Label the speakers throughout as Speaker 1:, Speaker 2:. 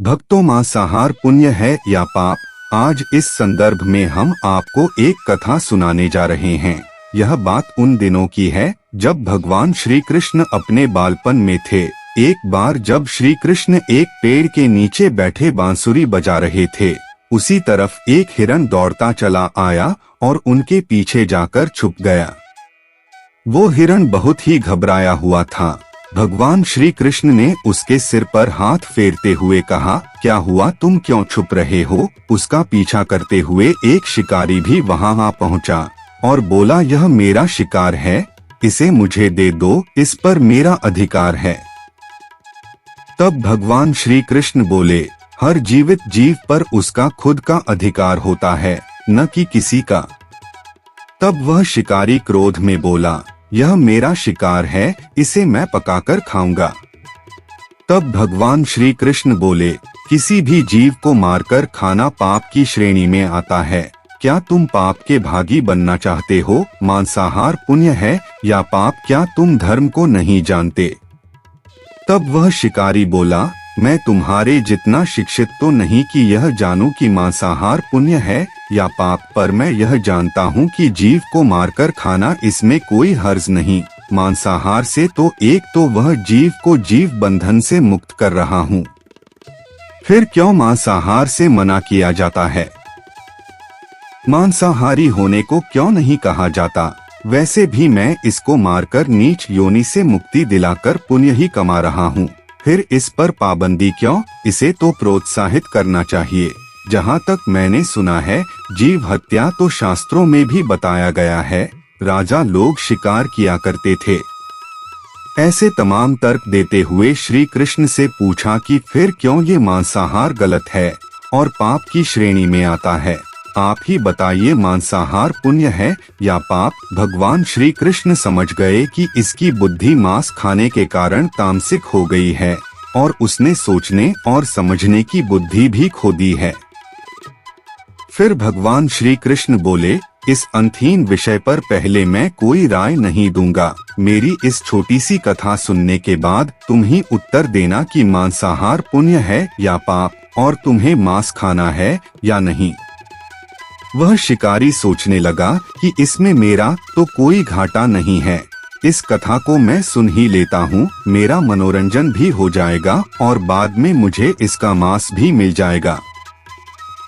Speaker 1: भक्तों, मांसाहार पुण्य है या पाप? आज इस संदर्भ में हम आपको एक कथा सुनाने जा रहे हैं। यह बात उन दिनों की है जब भगवान श्री कृष्ण अपने बालपन में थे। एक बार जब श्री कृष्ण एक पेड़ के नीचे बैठे बांसुरी बजा रहे थे, उसी तरफ एक हिरन दौड़ता चला आया और उनके पीछे जाकर छुप गया। वो हिरन बहुत ही घबराया हुआ था। भगवान श्री कृष्ण ने उसके सिर पर हाथ फेरते हुए कहा, क्या हुआ, तुम क्यों छुप रहे हो? उसका पीछा करते हुए एक शिकारी भी वहां आ पहुंचा और बोला, यह मेरा शिकार है, इसे मुझे दे दो, इस पर मेरा अधिकार है। तब भगवान श्री कृष्ण बोले, हर जीवित जीव पर उसका खुद का अधिकार होता है, न कि किसी का। तब वह शिकारी क्रोध में बोला, यह मेरा शिकार है, इसे मैं पकाकर खाऊंगा। तब भगवान श्री कृष्ण बोले, किसी भी जीव को मारकर खाना पाप की श्रेणी में आता है। क्या तुम पाप के भागी बनना चाहते हो? मांसाहार पुण्य है या पाप? क्या तुम धर्म को नहीं जानते? तब वह शिकारी बोला, मैं तुम्हारे जितना शिक्षित तो नहीं कि यह जानूं कि मांसाहार पुण्य है या पाप, पर मैं यह जानता हूँ कि जीव को मारकर खाना, इसमें कोई हर्ज नहीं। मांसाहार से तो एक तो वह जीव को जीव बंधन से मुक्त कर रहा हूँ, फिर क्यों मांसाहार से मना किया जाता है? मांसाहारी होने को क्यों नहीं कहा जाता? वैसे भी मैं इसको मारकर नीच योनि से मुक्ति दिलाकर पुण्य ही कमा रहा हूँ, फिर इस पर पाबंदी क्यों? इसे तो प्रोत्साहित करना चाहिए। जहाँ तक मैंने सुना है, जीव हत्या तो शास्त्रों में भी बताया गया है। राजा लोग शिकार किया करते थे। ऐसे तमाम तर्क देते हुए श्री कृष्ण से पूछा कि फिर क्यों ये मांसाहार गलत है और पाप की श्रेणी में आता है? आप ही बताइए, मांसाहार पुण्य है या पाप? भगवान श्री कृष्ण समझ गए कि इसकी बुद्धि मांस खाने के कारण तामसिक हो गई है और उसने सोचने और समझने की बुद्धि भी खो दी है। फिर भगवान श्री कृष्ण बोले, इस अंतहीन विषय पर पहले मैं कोई राय नहीं दूंगा। मेरी इस छोटी सी कथा सुनने के बाद तुम ही उत्तर देना कि मांसाहार पुण्य है या पाप, और तुम्हें मांस खाना है या नहीं। वह शिकारी सोचने लगा कि इसमें मेरा तो कोई घाटा नहीं है, इस कथा को मैं सुन ही लेता हूँ, मेरा मनोरंजन भी हो जाएगा और बाद में मुझे इसका मांस भी मिल जाएगा।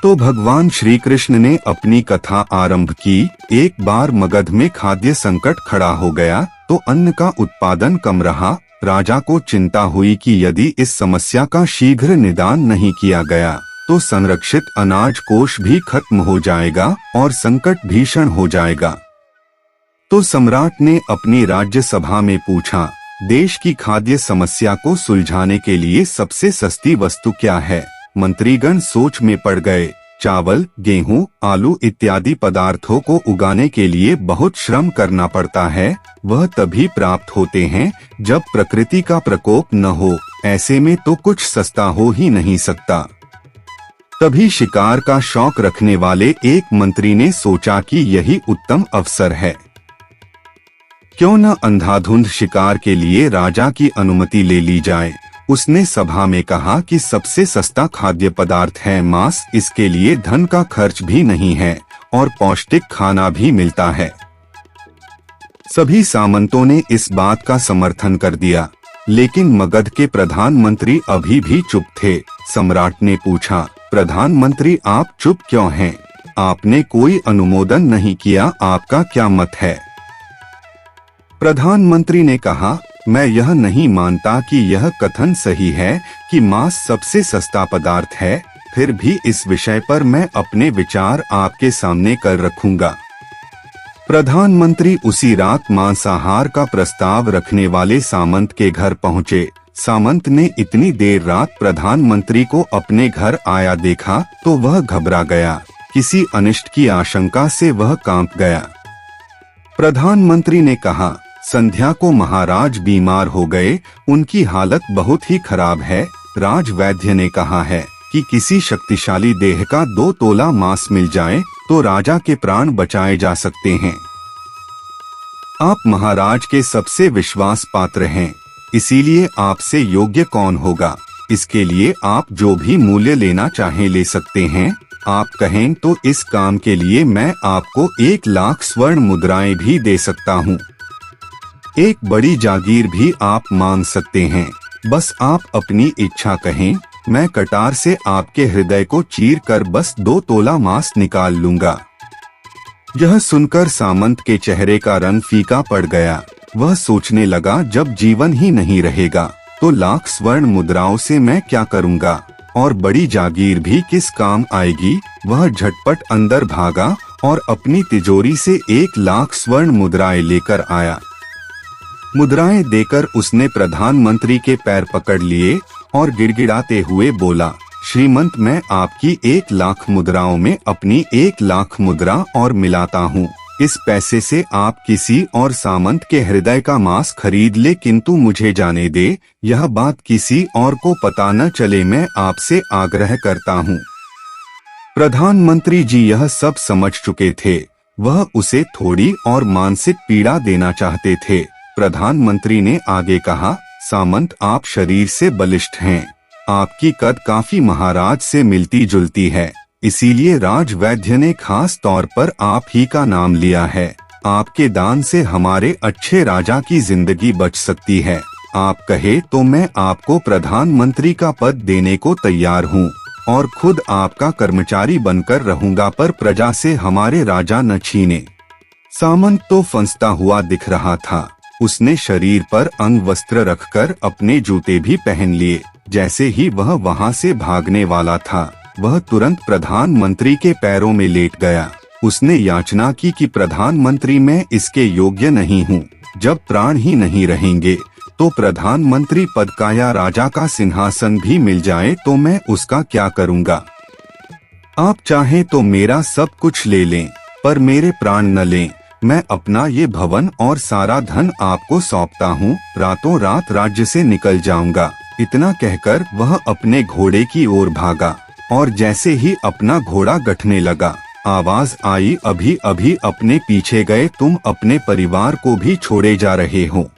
Speaker 1: तो भगवान श्री कृष्ण ने अपनी कथा आरंभ की। एक बार मगध में खाद्य संकट खड़ा हो गया तो अन्न का उत्पादन कम रहा। राजा को चिंता हुई कि यदि इस समस्या का शीघ्र निदान नहीं किया गया तो संरक्षित अनाज कोष भी खत्म हो जाएगा और संकट भीषण हो जाएगा। तो सम्राट ने अपनी राज्य सभा में पूछा, देश की खाद्य समस्या को सुलझाने के लिए सबसे सस्ती वस्तु क्या है? मंत्रीगण सोच में पड़ गए। चावल, गेहूं, आलू इत्यादि पदार्थों को उगाने के लिए बहुत श्रम करना पड़ता है। वह तभी प्राप्त होते हैं जब प्रकृति का प्रकोप न हो। ऐसे में तो कुछ सस्ता हो ही नहीं सकता। तभी शिकार का शौक रखने वाले एक मंत्री ने सोचा कि यही उत्तम अवसर है। क्यों न अंधाधुंध शिकार के लिए राजा की अनुमति ले ली जाए। उसने सभा में कहा कि सबसे सस्ता खाद्य पदार्थ है मांस, इसके लिए धन का खर्च भी नहीं है और पौष्टिक खाना भी मिलता है। सभी सामंतों ने इस बात का समर्थन कर दिया, लेकिन मगध के प्रधानमंत्री अभी भी चुप थे। सम्राट ने पूछा, प्रधानमंत्री आप चुप क्यों हैं? आपने कोई अनुमोदन नहीं किया, आपका क्या मत है? प्रधानमंत्री ने कहा, मैं यह नहीं मानता कि यह कथन सही है कि मांस सबसे सस्ता पदार्थ है, फिर भी इस विषय पर मैं अपने विचार आपके सामने कर रखूंगा। प्रधानमंत्री उसी रात मांसाहार का प्रस्ताव रखने वाले सामंत के घर पहुंचे। सामंत ने इतनी देर रात प्रधानमंत्री को अपने घर आया देखा तो वह घबरा गया। किसी अनिष्ट की आशंका से वह कांप गया। प्रधानमंत्री ने कहा, संध्या को महाराज बीमार हो गए, उनकी हालत बहुत ही खराब है। राजवैद्य ने कहा है कि किसी शक्तिशाली देह का 2 तोला मांस मिल जाए तो राजा के प्राण बचाए जा सकते हैं। आप महाराज के सबसे विश्वास पात्र हैं, इसीलिए आपसे योग्य कौन होगा? इसके लिए आप जो भी मूल्य लेना चाहें ले सकते हैं। आप कहें तो इस काम के लिए मैं आपको 1,00,000 स्वर्ण मुद्राएं भी दे सकता हूँ। एक बड़ी जागीर भी आप मांग सकते हैं। बस आप अपनी इच्छा कहें, मैं कटार से आपके हृदय को चीर कर बस 2 तोला मांस निकाल लूंगा। यह सुनकर सामंत के चेहरे का रंग फीका पड़ गया। वह सोचने लगा, जब जीवन ही नहीं रहेगा तो 1,00,000 स्वर्ण मुद्राओं से मैं क्या करूंगा, और बड़ी जागीर भी किस काम आएगी। वह झटपट अंदर भागा और अपनी तिजोरी से 1,00,000 स्वर्ण मुद्राएं लेकर आया। मुद्राएं देकर उसने प्रधानमंत्री के पैर पकड़ लिए और गिड़गिड़ाते हुए बोला, श्रीमंत, मैं आपकी 1,00,000 मुद्राओं में अपनी 1,00,000 मुद्रा और मिलाता हूँ। इस पैसे से आप किसी और सामंत के हृदय का मांस खरीद ले, किंतु मुझे जाने दे, यह बात किसी और को पता न चले, मैं आपसे आग्रह करता हूँ। प्रधानमंत्री जी यह सब समझ चुके थे। वह उसे थोड़ी और मानसिक पीड़ा देना चाहते थे। प्रधानमंत्री ने आगे कहा, सामंत, आप शरीर से बलिष्ठ हैं। आपकी कद काफी महाराज से मिलती जुलती है, इसीलिए राजवैद्य ने खास तौर पर आप ही का नाम लिया है। आपके दान से हमारे अच्छे राजा की जिंदगी बच सकती है। आप कहे तो मैं आपको प्रधानमंत्री का पद देने को तैयार हूँ और खुद आपका कर्मचारी बनकर रहूंगा, पर प्रजा से हमारे राजा न छीने। सामंत तो फंसता हुआ दिख रहा था। उसने शरीर पर अंग वस्त्र रखकर अपने जूते भी पहन लिए। जैसे ही वह वहां से भागने वाला था, वह तुरंत प्रधानमंत्री के पैरों में लेट गया। उसने याचना की कि प्रधानमंत्री, मैं इसके योग्य नहीं हूँ। जब प्राण ही नहीं रहेंगे तो प्रधानमंत्री पद का या राजा का सिंहासन भी मिल जाए तो मैं उसका क्या करूँगा। आप चाहें तो मेरा सब कुछ ले लें, पर मेरे प्राण न लें। मैं अपना ये भवन और सारा धन आपको सौंपता हूँ। रातों रात राज्य से निकल जाऊंगा। इतना कहकर वह अपने घोड़े की ओर भागा और जैसे ही अपना घोड़ा गठने लगा, आवाज आई, अभी अभी अपने पीछे गए तुम अपने परिवार को भी छोड़े जा रहे हो।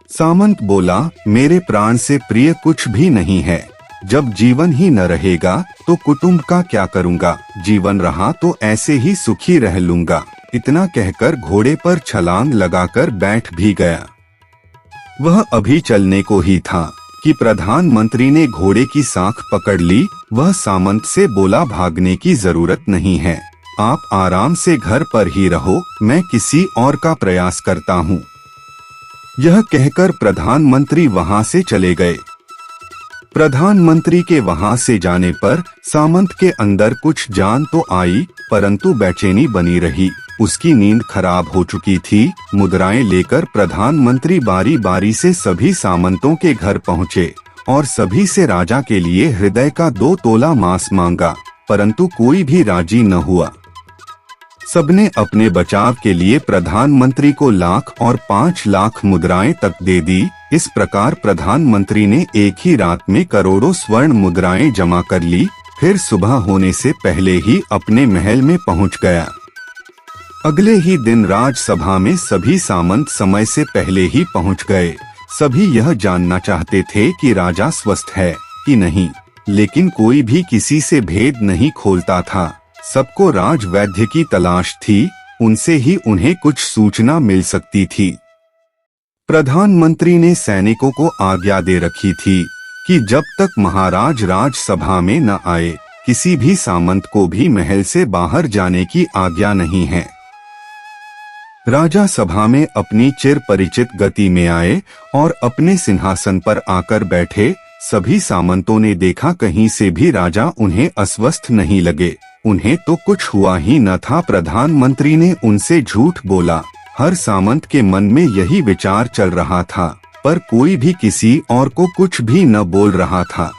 Speaker 1: सामंत बोला, मेरे प्राण से प्रिय कुछ भी नहीं है। जब जीवन ही न रहेगा तो कुटुंब का क्या करूंगा। जीवन रहा तो ऐसे ही सुखी रह लूंगा। इतना कहकर घोड़े पर छलांग लगाकर बैठ भी गया। वह अभी चलने को ही था कि प्रधानमंत्री ने घोड़े की साख पकड़ ली। वह सामंत से बोला, भागने की जरूरत नहीं है, आप आराम से घर पर ही रहो, मैं किसी और का प्रयास करता हूँ। यह कहकर प्रधानमंत्री वहां से चले गए। प्रधानमंत्री के वहां से जाने पर सामंत के अंदर कुछ जान तो आई, परंतु बेचैनी बनी रही। उसकी नींद खराब हो चुकी थी। मुद्राएं लेकर प्रधानमंत्री बारी बारी से सभी सामंतों के घर पहुँचे और सभी से राजा के लिए हृदय का 2 तोला मांस मांगा, परंतु कोई भी राजी न हुआ। सबने अपने बचाव के लिए प्रधानमंत्री को 1,00,000 और 5,00,000 मुद्राएं तक दे दी। इस प्रकार प्रधानमंत्री ने एक ही रात में करोड़ों स्वर्ण मुद्राएं जमा कर ली। फिर सुबह होने से पहले ही अपने महल में पहुंच गया। अगले ही दिन राजसभा में सभी सामंत समय से पहले ही पहुंच गए। सभी यह जानना चाहते थे कि राजा स्वस्थ है कि नहीं, लेकिन कोई भी किसी से भेद नहीं खोलता था। सबको राजवैद्य की तलाश थी, उनसे ही उन्हें कुछ सूचना मिल सकती थी। प्रधानमंत्री ने सैनिकों को आज्ञा दे रखी थी कि जब तक महाराज राजसभा में न आए, किसी भी सामंत को भी महल से बाहर जाने की आज्ञा नहीं है। राजा सभा में अपनी चिर परिचित गति में आए और अपने सिंहासन पर आकर बैठे। सभी सामंतों ने देखा, कहीं से भी राजा उन्हें अस्वस्थ नहीं लगे। उन्हें तो कुछ हुआ ही न था। प्रधानमंत्री ने उनसे झूठ बोला। हर सामंत के मन में यही विचार चल रहा था, पर कोई भी किसी और को कुछ भी न बोल रहा था।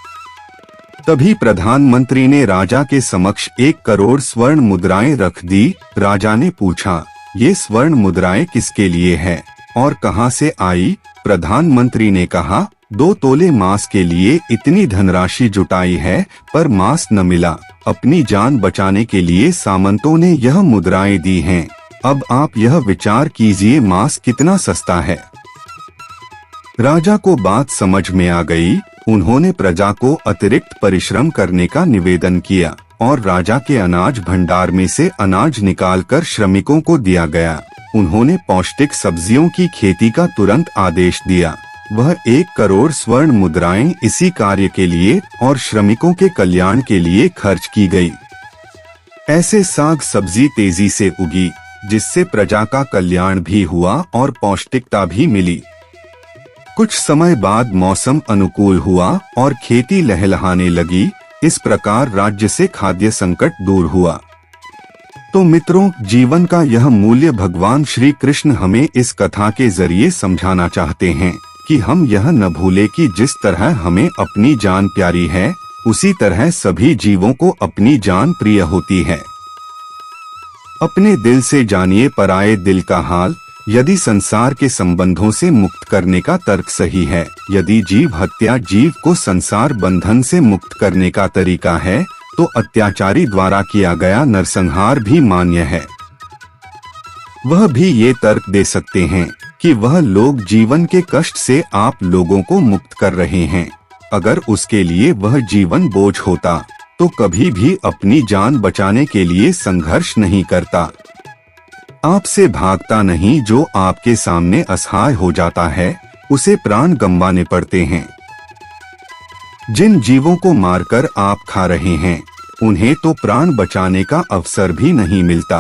Speaker 1: तभी प्रधानमंत्री ने राजा के समक्ष 1 करोड़ स्वर्ण मुद्राएं रख दी। राजा ने पूछा, ये स्वर्ण मुद्राएं किसके लिए है और कहां से आई? प्रधानमंत्री ने कहा, 2 तोले मांस के लिए इतनी धनराशि जुटाई है, पर मांस न मिला। अपनी जान बचाने के लिए सामंतों ने यह मुद्राएं दी हैं। अब आप यह विचार कीजिए, मांस कितना सस्ता है। राजा को बात समझ में आ गई। उन्होंने प्रजा को अतिरिक्त परिश्रम करने का निवेदन किया और राजा के अनाज भंडार में से अनाज निकालकर श्रमिकों को दिया गया। उन्होंने पौष्टिक सब्जियों की खेती का तुरंत आदेश दिया। वह 1 करोड़ स्वर्ण मुद्राएं इसी कार्य के लिए और श्रमिकों के कल्याण के लिए खर्च की गई। ऐसे साग सब्जी तेजी से उगी, जिससे प्रजा का कल्याण भी हुआ और पौष्टिकता भी मिली। कुछ समय बाद मौसम अनुकूल हुआ और खेती लहलहाने लगी। इस प्रकार राज्य से खाद्य संकट दूर हुआ। तो मित्रों, जीवन का यह मूल्य भगवान श्री कृष्ण हमें इस कथा के जरिए समझाना चाहते हैं कि हम यह न भूले कि जिस तरह हमें अपनी जान प्यारी है, उसी तरह सभी जीवों को अपनी जान प्रिय होती है। अपने दिल से जानिए पराये दिल का हाल। यदि संसार के संबंधों से मुक्त करने का तर्क सही है, यदि जीव हत्या जीव को संसार बंधन से मुक्त करने का तरीका है, तो अत्याचारी द्वारा किया गया नरसंहार भी मान्य है। वह भी ये तर्क दे सकते हैं कि वह लोग जीवन के कष्ट से आप लोगों को मुक्त कर रहे हैं। अगर उसके लिए वह जीवन बोझ होता, तो कभी भी अपनी जान बचाने के लिए संघर्ष नहीं करता। आपसे भागता नहीं, जो आपके सामने असहाय हो जाता है, उसे प्राण गंवाने पड़ते हैं। जिन जीवों को मारकर आप खा रहे हैं, उन्हें तो प्राण बचाने का अवसर भी नहीं मिलता।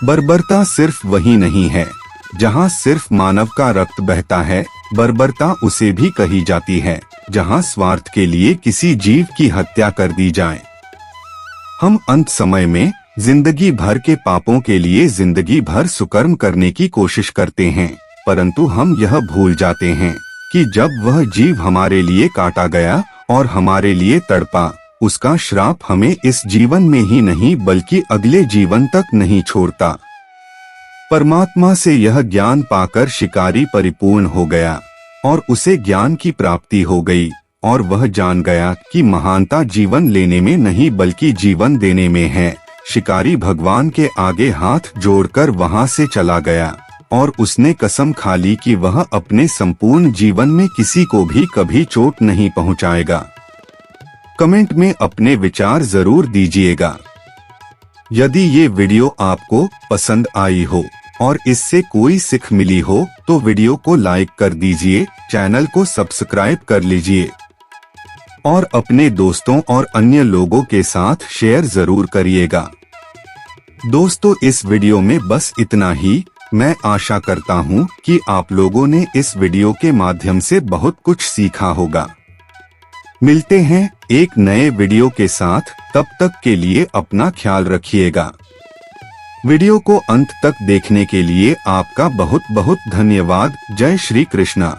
Speaker 1: बर्बरता सिर्फ वही नहीं है जहां सिर्फ मानव का रक्त बहता है, बर्बरता उसे भी कही जाती है जहां स्वार्थ के लिए किसी जीव की हत्या कर दी जाए। हम अंत समय में जिंदगी भर के पापों के लिए जिंदगी भर सुकर्म करने की कोशिश करते हैं, परंतु हम यह भूल जाते हैं कि जब वह जीव हमारे लिए काटा गया और हमारे लिए तड़पा, उसका श्राप हमें इस जीवन में ही नहीं बल्कि अगले जीवन तक नहीं छोड़ता। परमात्मा से यह ज्ञान पाकर शिकारी परिपूर्ण हो गया और उसे ज्ञान की प्राप्ति हो गई और वह जान गया कि महानता जीवन लेने में नहीं बल्कि जीवन देने में है। शिकारी भगवान के आगे हाथ जोड़कर वहां से चला गया और उसने कसम खा ली कि वह अपने संपूर्ण जीवन में किसी को भी कभी चोट नहीं पहुंचाएगा। कमेंट में अपने विचार जरूर दीजिएगा। यदि ये वीडियो आपको पसंद आई हो और इससे कोई सीख मिली हो तो वीडियो को लाइक कर दीजिए, चैनल को सब्सक्राइब कर लीजिए और अपने दोस्तों और अन्य लोगों के साथ शेयर जरूर करिएगा। दोस्तों, इस वीडियो में बस इतना ही। मैं आशा करता हूँ कि आप लोगों ने इस वीडियो के माध्यम से बहुत कुछ सीखा होगा। मिलते हैं एक नए वीडियो के साथ, तब तक के लिए अपना ख्याल रखिएगा। वीडियो को अंत तक देखने के लिए आपका बहुत बहुत धन्यवाद। जय श्री कृष्णा।